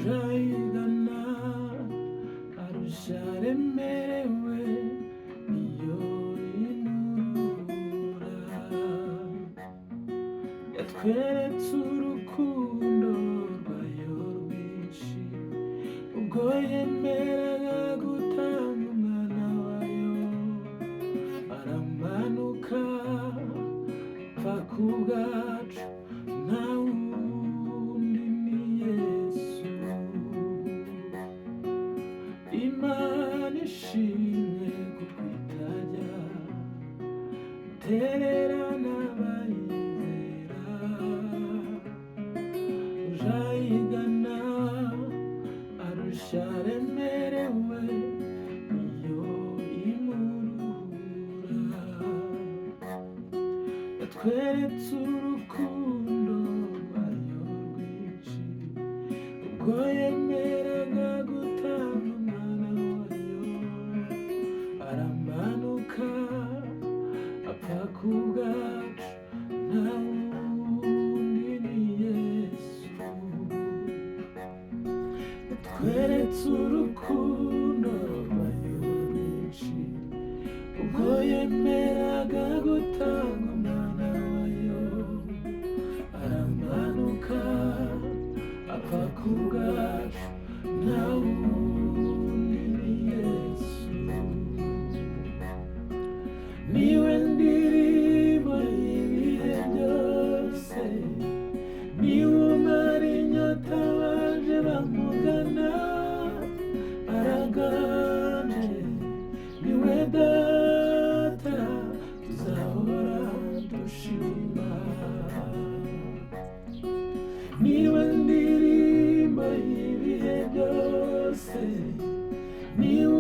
urayigana arusha aremerewe niyo inura yatweretse urukundo rwayo rwinshi ubwo yemeraga gutanga umwana wayo aramanuka apfa ku bwacu nta wundi ni Yesu. Imana ishimwe kuko itajya itererana abayizera urayigana arusha aremerewe niyo imuruhura yatweretse urukundo rwayo rwinshi ubwo yemeraga gutanga umwana wayo aramanuka apfa ku bwacu nta wundi ni Yesu. Yatweretse urukundo rwayo rwinshi ubwo yemeraga gutanga umwana wayo aramanuka apfa ku bwacu nta wundi ni Yesu. Niwe ndirimbo y'ibihe byose niwe umara inyota baje bamugana araganje niwe data tuzahora dushima. Niwe ndirimbo y'ibihe byose niwe